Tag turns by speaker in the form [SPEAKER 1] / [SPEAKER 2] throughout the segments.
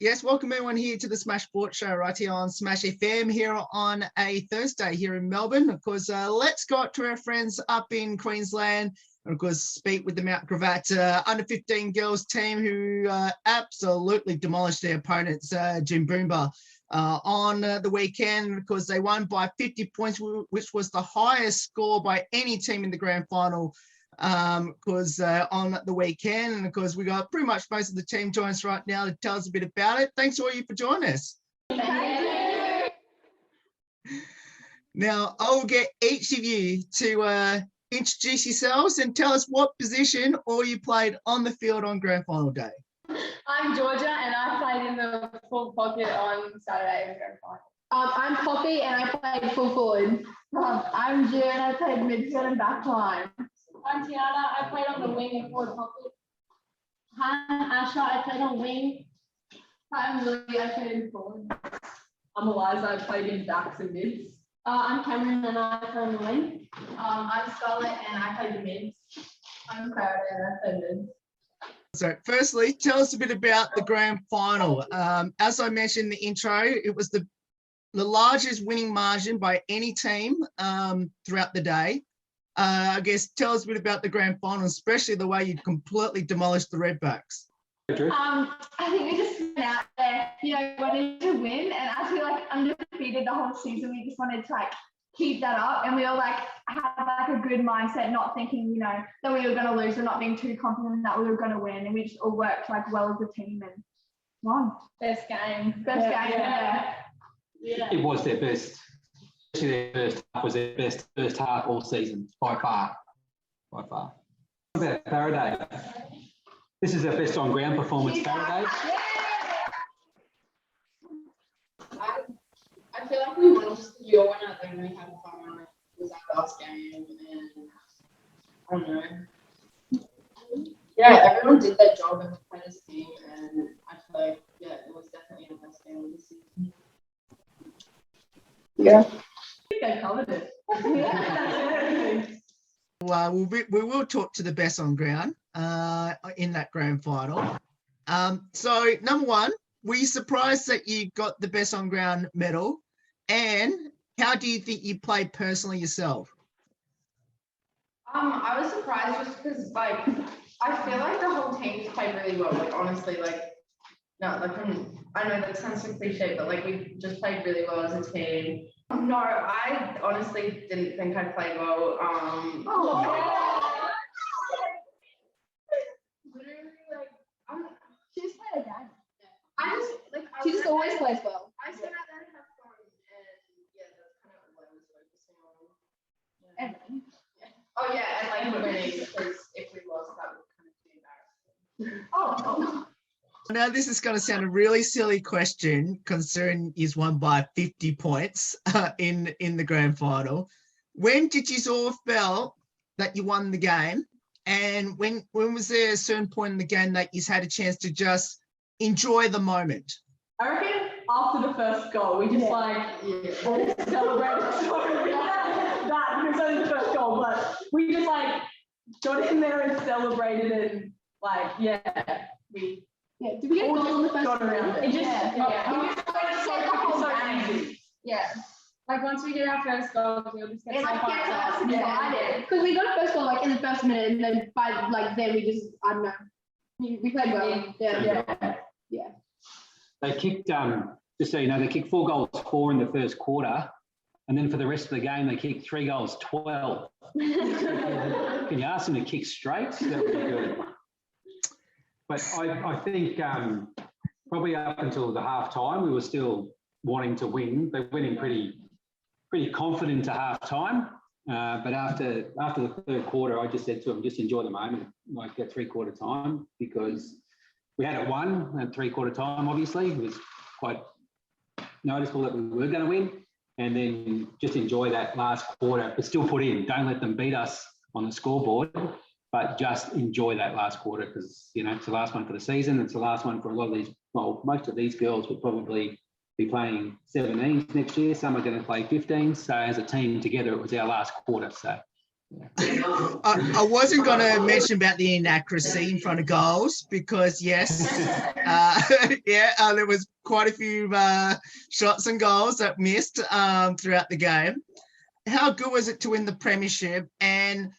[SPEAKER 1] Yes, welcome everyone here to the Smash Sports Show right here on Smash FM here on a Thursday here in Melbourne. Of course, let's go to our friends up in Queensland and of course speak with the Mount Gravatt under 15 girls team who absolutely demolished their opponents, Jimboomba, on the weekend because they won by 50 points, which was the highest score by any team in the grand final. Because on the weekend, and of course we got pretty much most of the team join us right now to tell us a bit about it. Thanks all you for joining us. Now I'll get each of you to introduce yourselves and tell us what position all you played on the field on grand final day.
[SPEAKER 2] I'm Georgia and I played in the full pocket on Saturday in grand final.
[SPEAKER 3] I'm Poppy and I played full forward.
[SPEAKER 2] I'm Jill and I played midfield and back line.
[SPEAKER 4] I'm Tiana. I played on the wing and forward pocket.
[SPEAKER 5] Hi, I'm Asha. I played on wing.
[SPEAKER 2] Hi, I'm Lily. I played in forward. I'm Eliza. I played in backs and mids.
[SPEAKER 5] I'm Cameron and I played on the wing.
[SPEAKER 2] I'm Scarlett and I played the mids. I'm Clara and I played mids.
[SPEAKER 1] So firstly, tell us a bit about the grand final. As I mentioned in the intro, it was the largest winning margin by any team throughout the day. I guess tell us a bit about the grand final, especially the way you completely demolished the Redbacks.
[SPEAKER 3] I think we just went out there, wanted to win, and as we undefeated the whole season, we just wanted to keep that up, and we all had a good mindset, not thinking that we were going to lose or not being too confident that we were going to win, and we just all worked well as a team and won.
[SPEAKER 2] Best game.
[SPEAKER 3] Yeah.
[SPEAKER 6] It was their best. Their first half was their best first half all season, by far. What about Faraday? This is their best on ground performance, Faraday.
[SPEAKER 4] I feel like we won just because we all went out there and we had fun. It was our last game and I don't know. Yeah, everyone did their job and played as a team and I feel like, it was definitely the best game of the season.
[SPEAKER 2] Yeah. They covered it.
[SPEAKER 1] Well, we will talk to the best on ground in that grand final. So number one, were you surprised that you got the best on ground medal? And how do you think you played personally yourself?
[SPEAKER 4] I was surprised just because I feel like the whole team played really well. Honestly, I know that sounds so cliche, but we just played really well as a team. No, I honestly didn't think I played well.
[SPEAKER 3] She just played again.
[SPEAKER 4] She
[SPEAKER 3] just always plays well.
[SPEAKER 4] I just went out there and have fun, and that's kind of what I was focusing on.
[SPEAKER 3] And
[SPEAKER 4] Oh yeah, and winning because if we lost, that would kind of be embarrassing.
[SPEAKER 3] Oh.
[SPEAKER 1] Now, this is going to sound a really silly question considering he's won by 50 points in the grand final. When did you all feel that you won the game? And when was there a certain point in the game that you had a chance to just enjoy the moment?
[SPEAKER 2] I reckon after the first goal, we just celebrated so that it was only the first goal, but we just got in there and celebrated and we.
[SPEAKER 3] Yeah, did we get goals on the first
[SPEAKER 2] got around it?
[SPEAKER 3] It just,
[SPEAKER 2] Yeah.
[SPEAKER 4] Once we get our first goal, we'll just get so excited.
[SPEAKER 3] because we got a first goal in the first minute, and then by then we just I don't know. We played well. Yeah.
[SPEAKER 6] They kicked, just so you know, they kicked 4 goals, 4 in the first quarter. And then for the rest of the game, they kicked 3 goals, 12. Can you ask them to kick straight? That would be good. But I think probably up until the half time, we were still wanting to win. They went in pretty confident to half time. But after the third quarter, I just said to them, just enjoy the moment, get 3/4 time, because we had it won at 3/4 time, obviously. It was quite noticeable that we were going to win. And then just enjoy that last quarter, but still put in. Don't let them beat us on the scoreboard, but just enjoy that last quarter because, it's the last one for the season. It's the last one for a lot of these, most of these girls will probably be playing 17s next year. Some are going to play 15s. So as a team together, it was our last quarter. So
[SPEAKER 1] I wasn't going to mention about the inaccuracy in front of goals because yes, there was quite a few shots and goals that missed throughout the game. How good was it to win the premiership and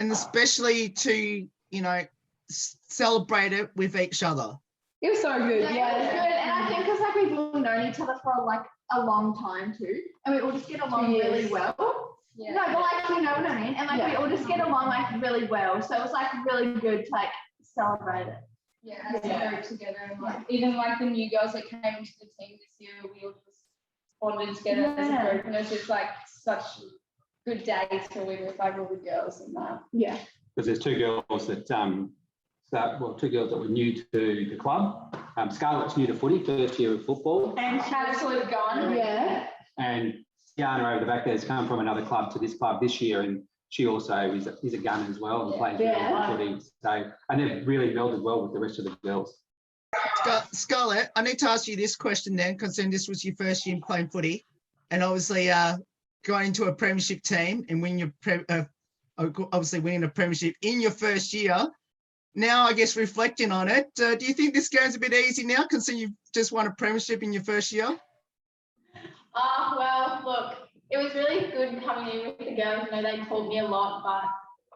[SPEAKER 1] especially to celebrate it with each other?
[SPEAKER 2] It was so good.
[SPEAKER 3] Yeah, it was good. And I think because we've all known each other for like a long time too, and we all just get along really well.
[SPEAKER 5] Yeah.
[SPEAKER 3] No, but you know what I mean? And we all just get along really well. So it was really good to celebrate it.
[SPEAKER 4] Yeah, as a group together, and even the new girls that came into the team this year, we all just bonded together as a group, and it was just such a good day to win with all the girls and that.
[SPEAKER 2] Yeah.
[SPEAKER 6] Because there's two girls that two girls that were new to the club. Scarlett's new to footy, first year of football.
[SPEAKER 2] And
[SPEAKER 4] Absolute gun.
[SPEAKER 2] Yeah.
[SPEAKER 6] And Tiana over the back there has come from another club to this club this year, and she also is a gun as well and plays really good footy. So, and they've really melded well with the rest of the girls.
[SPEAKER 1] Scarlett, I need to ask you this question then, considering this was your first year playing footy, and obviously going into a premiership team and winning winning a premiership in your first year. Now, I guess reflecting on it, do you think this game's a bit easy now, considering you've just won a premiership in your first year?
[SPEAKER 5] Well, look, it was really good coming in with the girls. They taught me a lot, but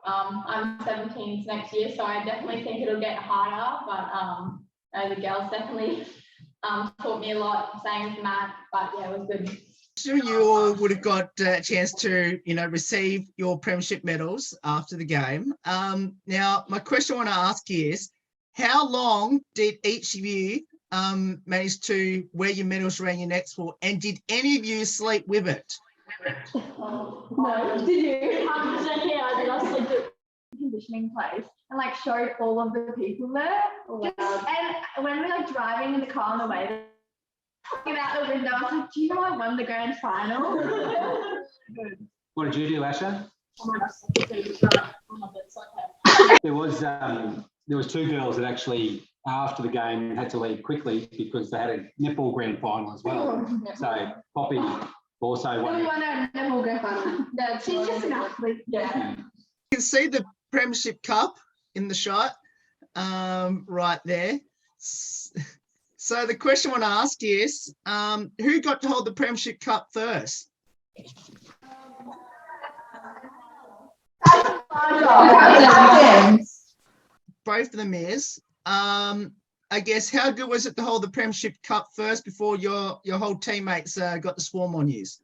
[SPEAKER 5] I'm 17 next year, so I definitely think it'll get harder. But the girls definitely taught me a lot, same with Matt. But yeah, it was good.
[SPEAKER 1] So you all would have got a chance to, receive your premiership medals after the game. Now, my question I want to ask is, how long did each of you manage to wear your medals around your necks for, and did any of you sleep with it?
[SPEAKER 2] No, did you?
[SPEAKER 5] Yeah, I did. I slept at
[SPEAKER 3] Conditioning place and showed all of the people there. And when we were driving in the car on the way, looking out the window, I was like, do you know I won the grand final?
[SPEAKER 6] What did you do, Asha? There was two girls that actually after the game had to leave quickly because they had a netball grand final as well. So Poppy also won.
[SPEAKER 2] We won a netball grand final.
[SPEAKER 3] She's just an athlete.
[SPEAKER 2] Yeah.
[SPEAKER 1] You can see the Premiership Cup in the shot right there. So the question I want to ask is, who got to hold the Premiership Cup first? Both of them is. I guess, how good was it to hold the Premiership Cup first before your whole teammates got the swarm on you?
[SPEAKER 2] It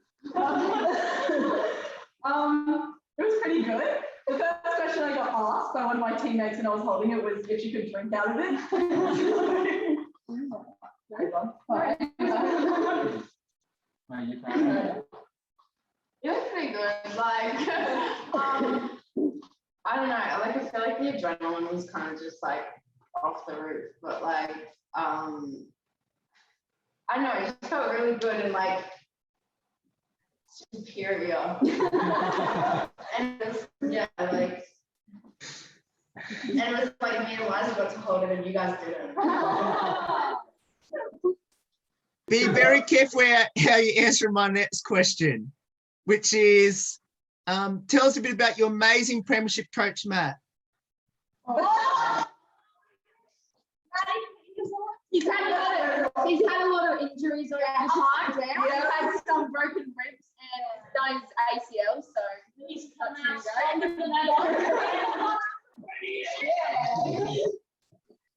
[SPEAKER 2] was pretty good. The first question I got asked by one of my teammates when I was holding it was if she could drink out of it.
[SPEAKER 4] It was pretty good. I don't know. I feel like the adrenaline was kind of just off the roof, but I don't know. It just felt really good and superior. And it was, and it was me and Liza got to hold it and you guys didn't.
[SPEAKER 1] Be very careful how you answer my next question, which is, tell us a bit about your amazing Premiership coach, Matt.
[SPEAKER 5] He's had a lot of injuries around his time. He's had some broken ribs and done his ACL, so he's touching great.
[SPEAKER 6] Is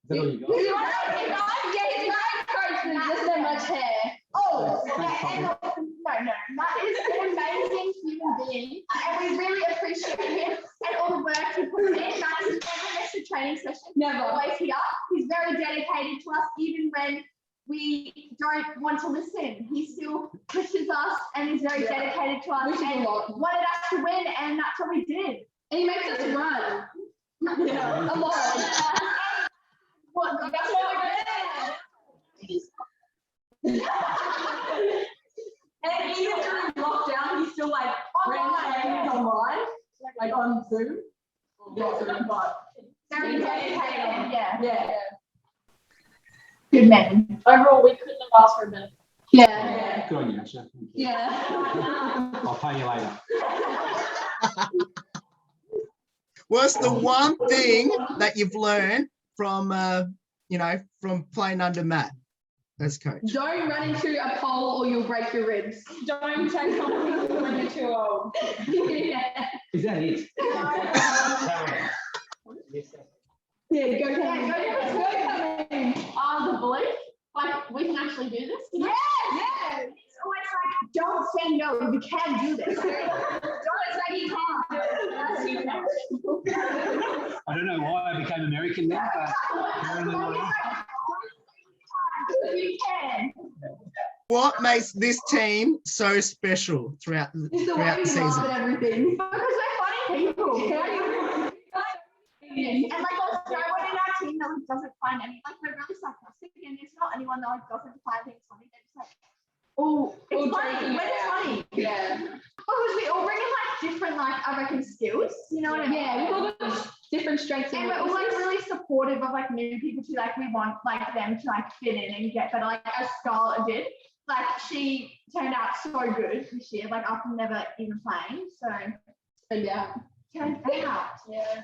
[SPEAKER 6] that all you got?
[SPEAKER 5] He's a great coach with just that much hair.
[SPEAKER 3] No, Matt is an amazing human being, and we really appreciate him and all the work he puts in. Matt has never missed a training session.
[SPEAKER 2] Never.
[SPEAKER 3] Always here. He's very dedicated to us, even when we don't want to listen. He still pushes us and is very dedicated to us and wanted us to win, and that's what we did.
[SPEAKER 5] And he makes us run.
[SPEAKER 2] Yeah, a lot.
[SPEAKER 3] What?
[SPEAKER 5] That's what
[SPEAKER 2] And even during lockdown, he's still ran trainings online, on Zoom. But
[SPEAKER 3] Very dedicated. Yeah.
[SPEAKER 2] Good man.
[SPEAKER 5] Overall, we couldn't have asked for a better.
[SPEAKER 2] Yeah.
[SPEAKER 6] Good on you, Asha. Thank you.
[SPEAKER 2] Yeah.
[SPEAKER 6] I'll pay you later.
[SPEAKER 1] What's the one thing that you've learned from, from playing under Matt as coach?
[SPEAKER 2] Don't run into a pole or you'll break your ribs.
[SPEAKER 5] Don't take something when you're too old.
[SPEAKER 2] Yeah.
[SPEAKER 6] Is that it?
[SPEAKER 2] Yeah, go
[SPEAKER 3] Yeah,
[SPEAKER 2] Cameron.
[SPEAKER 5] The belief, like we can actually do this.
[SPEAKER 3] Yeah. It's always like, don't say no, you can do this. Don't say you can't.
[SPEAKER 6] I don't know why I became American now, but
[SPEAKER 3] You can.
[SPEAKER 1] What makes this team so special throughout
[SPEAKER 2] It's the way
[SPEAKER 1] the
[SPEAKER 2] we laugh
[SPEAKER 1] season?
[SPEAKER 2] at everything.
[SPEAKER 3] Because we're funny people. And like there's no one in our team that like, doesn't find any, like we're really sarcastic and there's not anyone that like doesn't find things funny. They're just like, oh, it's funny, but it's funny.
[SPEAKER 2] Yeah.
[SPEAKER 3] Because we all bring in like different like I reckon skills, you know what I mean?
[SPEAKER 2] Yeah, we've all got different strengths
[SPEAKER 3] And
[SPEAKER 2] and
[SPEAKER 3] we're all like
[SPEAKER 2] weaknesses.
[SPEAKER 3] really supportive of like new people too. Like we want like them to like fit in and get better. Like as Scarlett did, like she turned out so good this year. Like after never even playing, so
[SPEAKER 2] And yeah.
[SPEAKER 3] turned out.
[SPEAKER 5] Yeah.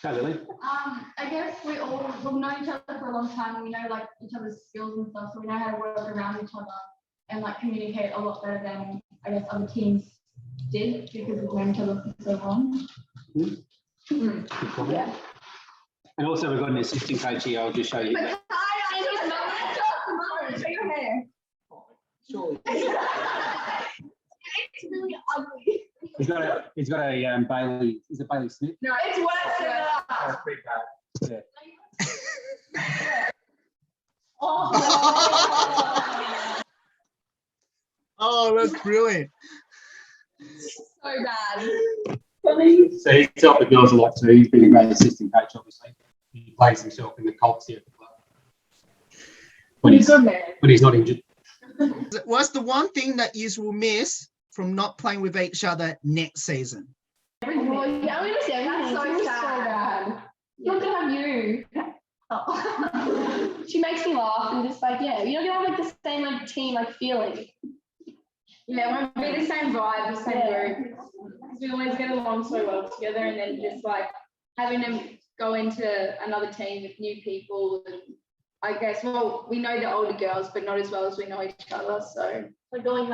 [SPEAKER 6] go Lily.
[SPEAKER 5] I guess we've known each other for a long time and we know like each other's skills and stuff, so we know how to work around each other and like communicate a lot better than I guess other teams did because we've known each other for so long.
[SPEAKER 6] Good comment.
[SPEAKER 2] Yeah.
[SPEAKER 3] And
[SPEAKER 6] also we've got an assistant coach here. I'll just show you.
[SPEAKER 3] But show your hair.
[SPEAKER 4] Surely.
[SPEAKER 3] It's really ugly.
[SPEAKER 6] He's got a Bailey. Is it Bailey Smith?
[SPEAKER 3] No, it's worse than that.
[SPEAKER 6] That's pretty bad. Yeah.
[SPEAKER 1] Oh, that's brilliant.
[SPEAKER 2] So bad.
[SPEAKER 6] So he's helped the girls a lot too. He's been a great assistant coach, obviously. He plays himself in the Colts here at the club. When he's not injured.
[SPEAKER 1] What's the one thing that you will miss from not playing with each other next season?
[SPEAKER 2] Well, yeah, we miss everything.
[SPEAKER 3] That's so
[SPEAKER 2] It's
[SPEAKER 3] sad.
[SPEAKER 2] bad. Not to have you. She makes me laugh and just like, yeah, you're gonna have like the same like team like feeling.
[SPEAKER 5] Yeah, we'll be the same vibe, the same group. Because we always get along so well together, and then just like having them go into another team with new people, and I guess, well, we know the older girls, but not as well as we know each other. So
[SPEAKER 7] Like going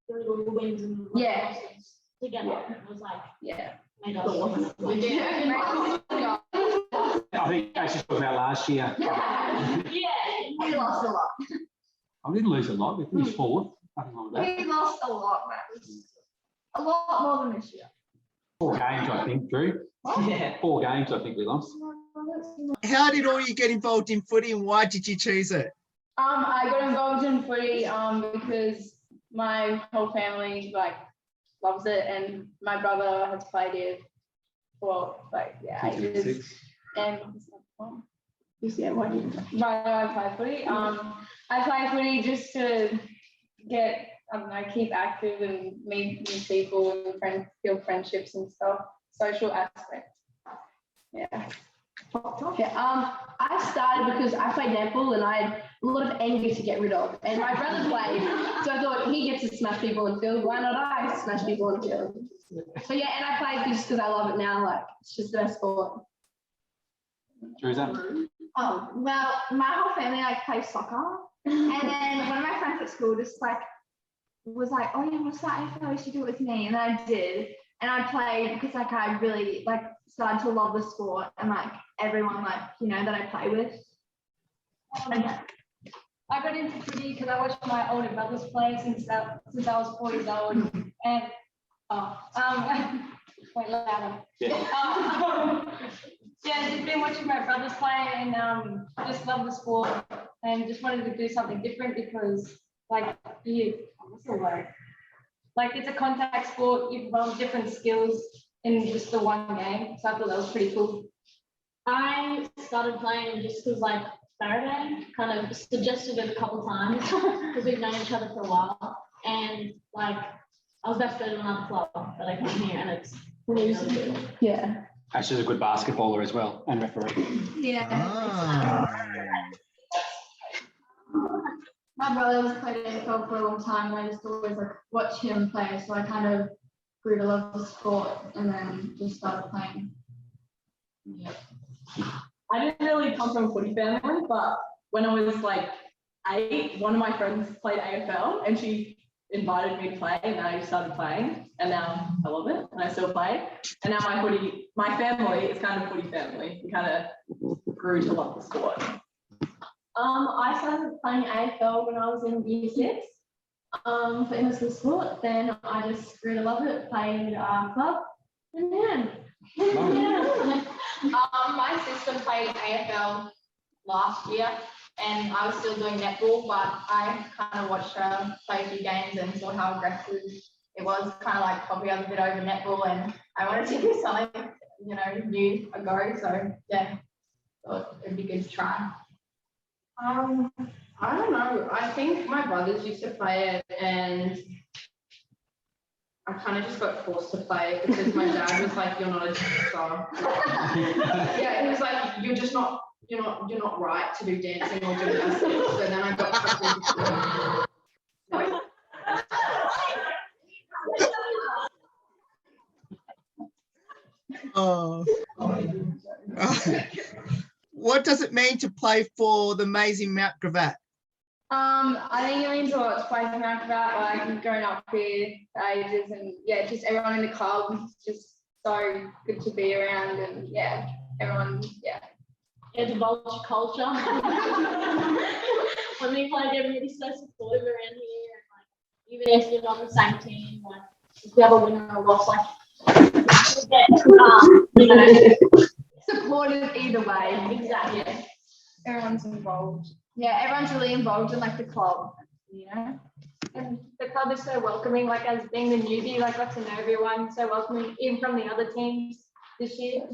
[SPEAKER 7] through the wins and
[SPEAKER 5] Yeah.
[SPEAKER 7] losses together.
[SPEAKER 5] Yeah.
[SPEAKER 7] It was like
[SPEAKER 5] yeah.
[SPEAKER 7] made us want to win.
[SPEAKER 6] I think that's just about last year.
[SPEAKER 7] Yeah.
[SPEAKER 3] We lost a lot.
[SPEAKER 6] I didn't lose a lot. We finished fourth. Nothing wrong with that.
[SPEAKER 3] We lost a lot, man. A lot more than this year.
[SPEAKER 6] 4 games, I think, Drew.
[SPEAKER 4] Yeah.
[SPEAKER 6] 4 games, I think we lost.
[SPEAKER 1] How did all you get involved in footy and why did you choose it?
[SPEAKER 5] I got involved in footy because my whole family like loves it, and my brother has played it for like ages. And
[SPEAKER 2] Yeah, why do you?
[SPEAKER 5] why do I play footy? I play footy just to get, I don't know, keep active and meet new people and build friendships and stuff. Social aspect. Yeah.
[SPEAKER 2] Yeah, I started because I played netball and I had a lot of anger to get rid of. And my brother played, so I thought he gets to smash people in the field. Why not I smash people in the field? So yeah, and I played just because I love it now. Like it's just the best sport.
[SPEAKER 6] Drew's up.
[SPEAKER 3] Oh, well, my whole family like plays soccer. And then one of my friends at school just like was like, oh yeah, what's that? I thought you should do it with me. And then I did. And I played because like I really like started to love the sport and like everyone like, you know, that I play with.
[SPEAKER 7] I got into footy because I watched my older brothers play since I was 4 years old. And wait louder.
[SPEAKER 6] Yeah.
[SPEAKER 7] Yeah, just been watching my brothers play and just love the sport and just wanted to do something different because like what's the word? Like it's a contact sport, you develop different skills in just the one game. So I thought that was pretty cool. I started playing just because like Faraday kind of suggested it a couple times because we've known each other for a while. And like I was best friends with another club that I came here and it's really good.
[SPEAKER 2] Yeah.
[SPEAKER 6] Ashley's a good basketballer as well and referee.
[SPEAKER 3] Yeah.
[SPEAKER 1] Ah.
[SPEAKER 5] My brother was played NFL for a long time and I just always like watch him play. So I kind of grew to love the sport and then just started playing.
[SPEAKER 2] I didn't really come from a footy family, but when I was like 8, one of my friends played AFL and she invited me to play, and I just started playing, and now I love it and I still play. And now my family is kind of footy family. We kind of grew to love the sport.
[SPEAKER 5] I started playing AFL when I was in year 6 for indoor sport. Then I just grew to love it, played club, and then my sister played AFL last year, and I was still doing netball, but I kind of watched her play a few games and saw how aggressive it was. Kind of like probably I was a bit over netball, and I wanted to do something, new a go. So yeah, thought it'd be good to try.
[SPEAKER 4] I don't know. I think my brothers used to play it, and I kind of just got forced to play it because my dad was like, "You're not a dancer." Yeah, he was like, "You're just not. You're not right to do dancing or gymnastics." So then I got stuck into
[SPEAKER 1] Oh. What does it mean to play for the amazing Mount Gravatt?
[SPEAKER 7] I think it means a lot to play for Mount Gravatt, like growing up here for ages, and yeah, just everyone in the club is just so good to be around, and yeah, everyone, yeah.
[SPEAKER 5] It's a Vulture culture. When we played, everybody's so supportive around here, and like even if you're not the same team, like if you have a winner or loss, like
[SPEAKER 3] Supportive either way.
[SPEAKER 5] exactly.
[SPEAKER 3] Yeah. Everyone's involved. Yeah, everyone's really involved in like the club,
[SPEAKER 7] And the club is so welcoming, like as being the newbie, like got to know everyone, so welcoming, even from the other teams this year.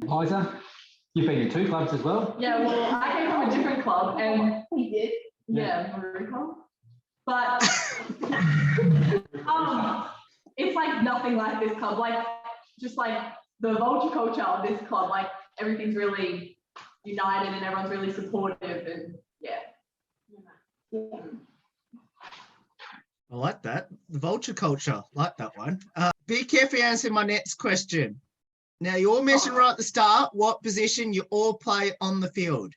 [SPEAKER 6] Isa, you've been in 2 clubs as well.
[SPEAKER 2] Yeah, well, I came from a different club, and
[SPEAKER 3] He did.
[SPEAKER 2] yeah, but it's like nothing like this club. Like just like the Vulture culture of this club, like everything's really united and everyone's really supportive, and yeah.
[SPEAKER 1] I like that. The Vulture culture. Like that one. Be careful answering my next question. Now, you all mentioned right at the start what position you all play on the field.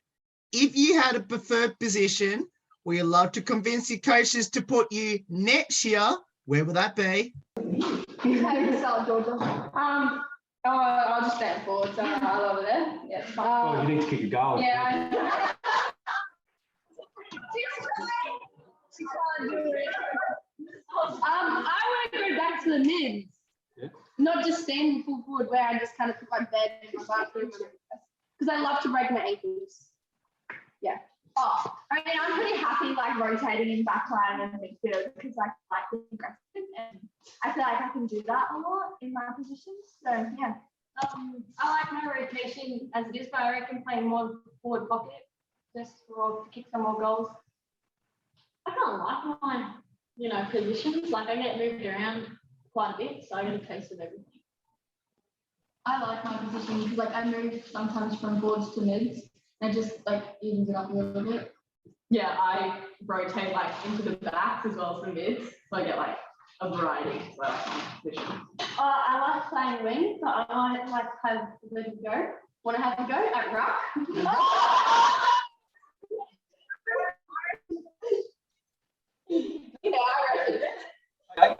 [SPEAKER 1] If you had a preferred position where you love to convince your coaches to put you next year, where would that be?
[SPEAKER 7] I'll just stand forward, so I love it there. Yeah, it's fine.
[SPEAKER 6] Oh, you need to kick a goal.
[SPEAKER 7] Yeah, I want to go back to the mids.
[SPEAKER 6] Yeah.
[SPEAKER 7] Not just standing full forward where I just kind of put my bed in my bathroom. Because I love to break my ankles.
[SPEAKER 3] Oh, I mean, I'm pretty happy like rotating in backline and midfield because I like being aggressive and I feel like I can do that a lot in my positions. So yeah.
[SPEAKER 7] I like my rotation as it is, but I reckon playing more forward pocket just to kick some more goals.
[SPEAKER 5] I kind of like my, positions. Like I get moved around quite a bit, so I get a taste of everything.
[SPEAKER 3] I like my position because like I move sometimes from forwards to mids and just like evens it up a little bit.
[SPEAKER 2] Yeah, I rotate like into the backs as well as the mids, so I get like a variety as well.
[SPEAKER 5] I like playing wing, but I might like have a go. Want to have a go at ruck? I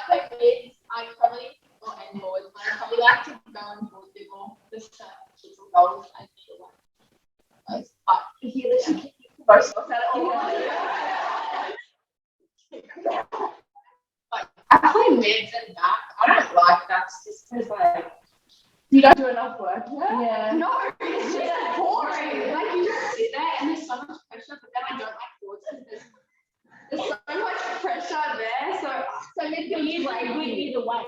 [SPEAKER 5] play mids. I probably and forwards, but I probably like to go and forward a bit more. Just to kick some goals and feel like if you literally kick most of that all. Like I play mids and back. I don't like backs just because like
[SPEAKER 3] You don't do enough work.
[SPEAKER 5] yeah.
[SPEAKER 3] No, it's just boring.
[SPEAKER 5] Like you just sit there and there's so much pressure, but then I don't like forwards because there's so much pressure there. So midfield is like good either way.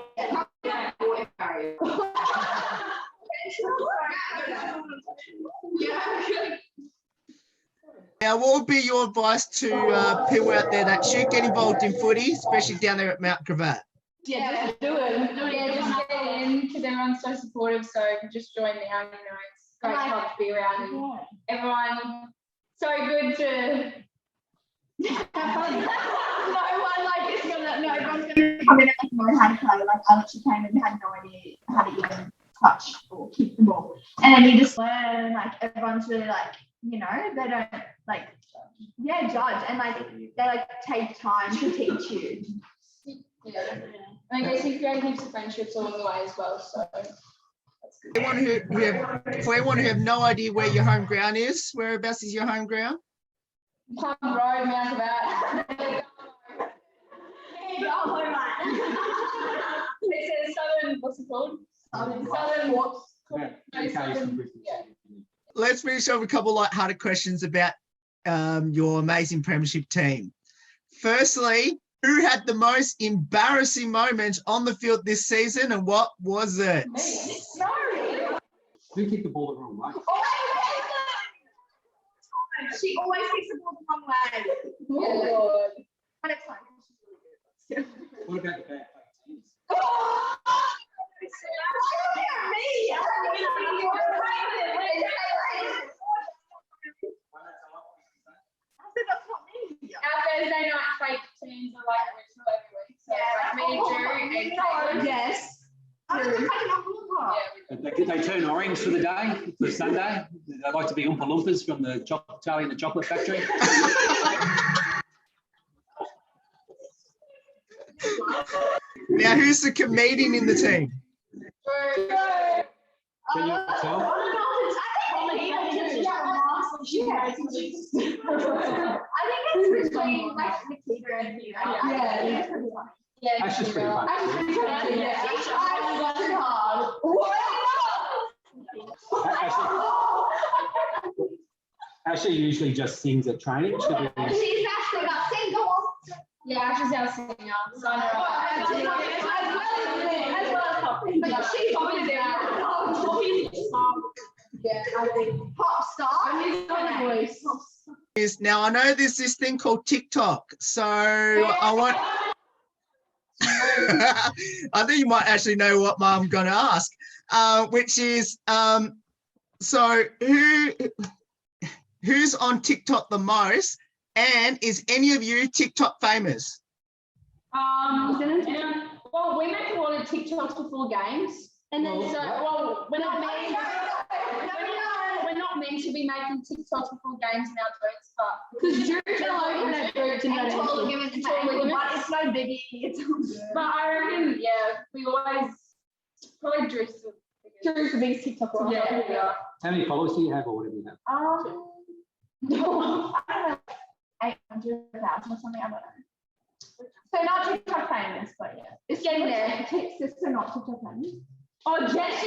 [SPEAKER 1] Now, what would be your advice to people out there that should get involved in footy, especially down there at Mount Gravatt?
[SPEAKER 7] Yeah, just do it. Yeah, just get in because everyone's so supportive. So just join now. It's great club to be around, and everyone so good to
[SPEAKER 3] Everyone's gonna come in and like know how to play. Like I literally came and had no idea how to even touch or kick the ball. And then you just learn, like everyone's really like, you know, they don't like judge and like they like take time to teach you.
[SPEAKER 5] Yeah, definitely. And I guess you create heaps of friendships along the way as well. So that's good.
[SPEAKER 1] For anyone who have no idea where your home ground is, whereabouts is your home ground?
[SPEAKER 5] Plum Road, Mount Gravatt. It's southern, what's it called? Southern what?
[SPEAKER 1] Let's finish off with a couple light-hearted questions about your amazing premiership team. Firstly, who had the most embarrassing moment on the field this season and what was it?
[SPEAKER 6] Who kicked the ball the wrong way?
[SPEAKER 3] She always kicks the ball the wrong way.
[SPEAKER 5] Oh,
[SPEAKER 3] But it's fine. She's really good.
[SPEAKER 6] What about the bad teams?
[SPEAKER 5] Our Thursday night fake teams are like original every week. So like me, Drew, and Caitlin.
[SPEAKER 3] Yes.
[SPEAKER 6] They turn orange for the day, for Sunday. They like to be Oompa Loompas from the Charlie and the Chocolate Factory.
[SPEAKER 1] Now, who's the comedian in the team?
[SPEAKER 6] Can you tell?
[SPEAKER 3] I think it's between like Nikita and Peter.
[SPEAKER 5] Yeah,
[SPEAKER 6] That's just pretty fun. Ashley usually just sings at training.
[SPEAKER 3] She's actually got single.
[SPEAKER 5] Yeah, Ashley's our singer. So I know.
[SPEAKER 3] But she's always there. Yeah, I think pop star. I'm the voice.
[SPEAKER 1] Now, I know there's this thing called TikTok, so I want... I think you might actually know what I'm going to ask, which is, so who's on TikTok the most, and is any of you TikTok famous?
[SPEAKER 5] Well, we make a lot of TikToks before games, and then we're not meant to be making TikToks before games in our groups, but
[SPEAKER 3] Because Drew's alone in that group and tall ligaments, but it's no biggie.
[SPEAKER 5] but I reckon, we always probably Drew's the biggest TikTok. Yeah.
[SPEAKER 6] How many followers do you have, or whatever you have?
[SPEAKER 3] I don't know, 800,000 or something. I don't know. So not TikTok famous, but yeah, it's getting there. Sister not TikTok famous.
[SPEAKER 5] Oh, Jess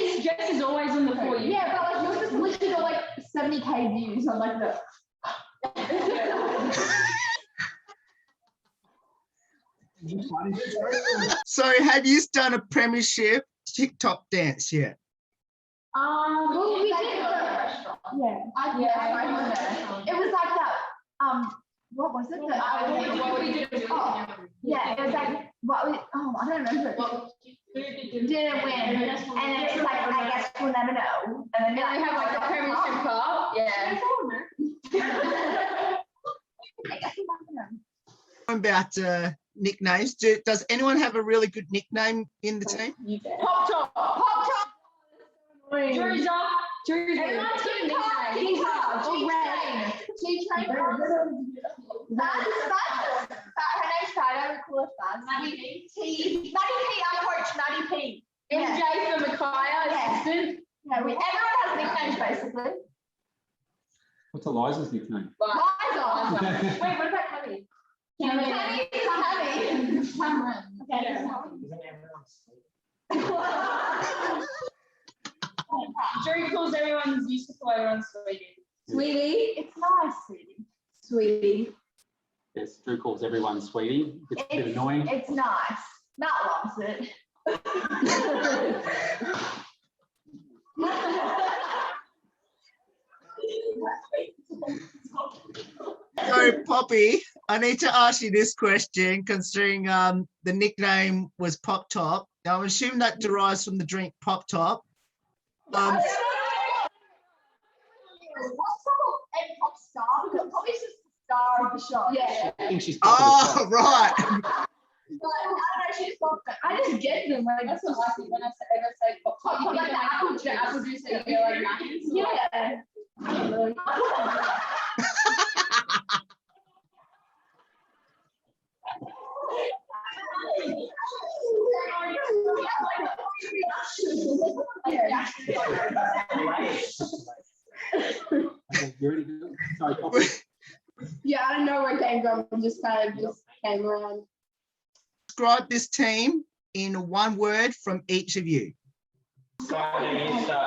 [SPEAKER 5] is always on the For You.
[SPEAKER 3] Yeah, but like yours is literally got like 70K views on like the.
[SPEAKER 1] So have you done a premiership TikTok dance yet?
[SPEAKER 3] Well, we did restaurant. Yeah. It was like that. What was it? Yeah, it was like what we. I don't remember. Didn't win, and then it's like I guess we'll never know. And then
[SPEAKER 5] we have like the Premiership Cup. Yeah.
[SPEAKER 3] I guess we'll never know.
[SPEAKER 1] About nicknames. Does anyone have a really good nickname in the team?
[SPEAKER 5] Pop Top.
[SPEAKER 3] Drew's
[SPEAKER 5] up.
[SPEAKER 3] Everyone's getting nicknames. Her name's Friday, we call her Faz. Maddie P, our coach, Maddie P.
[SPEAKER 5] MJ for Micaiah, assistant.
[SPEAKER 3] Yeah, everyone has nicknames basically.
[SPEAKER 6] What's Eliza's nickname?
[SPEAKER 3] Liza. Wait, what about Cammy? Cammy. Cameron. Okay.
[SPEAKER 5] Drew calls everyone, used to call everyone Sweetie.
[SPEAKER 3] Sweetie. It's nice, Sweetie. Sweetie.
[SPEAKER 6] Yes, Drew calls everyone Sweetie. It's a bit annoying.
[SPEAKER 3] It's nice. Matt loves it.
[SPEAKER 1] So, Poppy, I need to ask you this question, considering the nickname was Pop Top. Now, I'm assuming that derives from the drink Pop Top.
[SPEAKER 3] What's pop star? Because Poppy's just
[SPEAKER 2] star of the show.
[SPEAKER 3] Yeah.
[SPEAKER 6] I think she's.
[SPEAKER 1] Oh, right.
[SPEAKER 3] But I don't know, she just popped it. I just get them. Like,
[SPEAKER 5] That's what I think when I say pop pop. You
[SPEAKER 3] like
[SPEAKER 5] think
[SPEAKER 3] the apple juice.
[SPEAKER 5] that you like nappies.
[SPEAKER 3] Yeah.
[SPEAKER 5] I don't know.
[SPEAKER 6] You ready to go? Sorry, Poppy.
[SPEAKER 2] Yeah, I don't know where it came from. It just kind of just came around.
[SPEAKER 1] Describe this team in one word from each of you.
[SPEAKER 6] One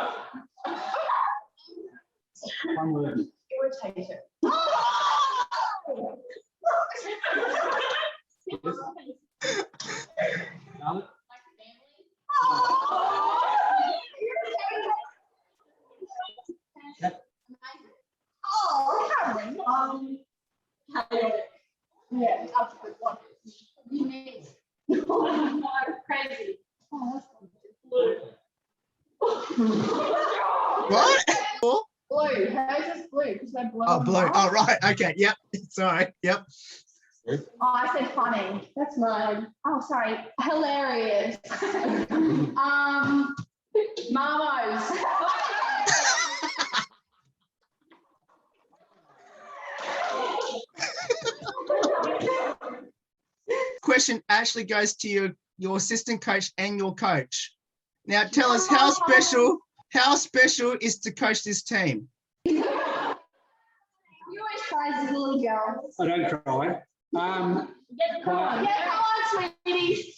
[SPEAKER 6] word.
[SPEAKER 2] Irritated.
[SPEAKER 6] Charlotte?
[SPEAKER 2] Oh, Cameron. Yeah, that's a good one.
[SPEAKER 3] Unique.
[SPEAKER 2] Crazy.
[SPEAKER 1] What?
[SPEAKER 2] Blue. Hers is blue because they're blue.
[SPEAKER 1] Oh,
[SPEAKER 2] and
[SPEAKER 1] blue.
[SPEAKER 2] white.
[SPEAKER 1] Oh, right. Okay. Yep. Sorry. Yep.
[SPEAKER 3] Oh, I said funny.
[SPEAKER 2] That's mine.
[SPEAKER 3] Oh, sorry.
[SPEAKER 2] Hilarious. Marmos.
[SPEAKER 1] Question actually goes to your assistant coach and your coach. Now tell us how special is to coach this team?
[SPEAKER 3] You always try as a little girl.
[SPEAKER 6] I don't cry.
[SPEAKER 3] Yeah, come on, sweetie.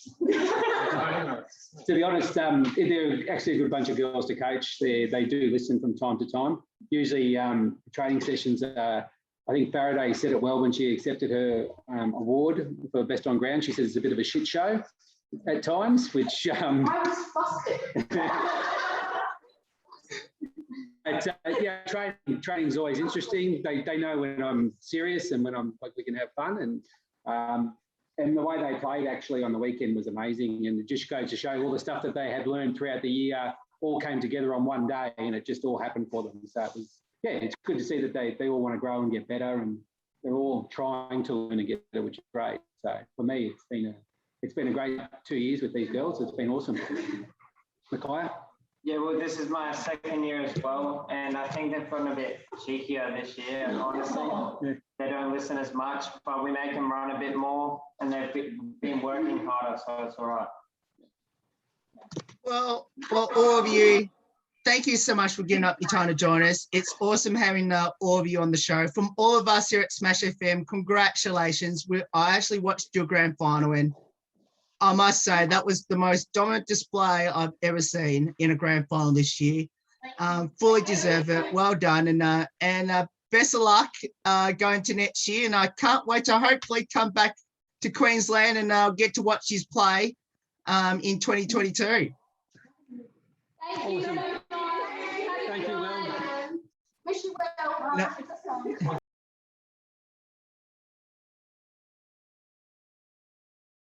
[SPEAKER 6] To be honest, they're actually a good bunch of girls to coach. They do listen from time to time. Usually training sessions, I think Faraday said it well when she accepted her award for best on ground. She says it's a bit of a shit show at times, which
[SPEAKER 2] I was fussed.
[SPEAKER 6] but, yeah, training is always interesting. They know when I'm serious and when I'm like we can have fun, and the way they played actually on the weekend was amazing, and it just goes to show all the stuff that they had learned throughout the year all came together on one day, and it just all happened for them. So it was, yeah, it's good to see that they all want to grow and get better, and they're all trying to learn and get better, which is great. So for me, it's been a great 2 years with these girls. It's been awesome. Micaiah?
[SPEAKER 8] Yeah, well, this is my second year as well, and I think they've gotten a bit cheekier this year, honestly.
[SPEAKER 6] Yeah.
[SPEAKER 8] They don't listen as much, but we make them run a bit more, and they've been working harder, so it's all right.
[SPEAKER 1] Well, all of you, thank you so much for giving up your time to join us. It's awesome having all of you on the show. From all of us here at Smash FM, congratulations. I actually watched your grand final, and I must say that was the most dominant display I've ever seen in a grand final this year. Fully deserve it. Well done, and best of luck going to next year. And I can't wait to hopefully come back to Queensland and get to watch you play in 2022.
[SPEAKER 3] Thank you.
[SPEAKER 6] Awesome. Thank you, Will.
[SPEAKER 3] Wish you well.
[SPEAKER 1] No.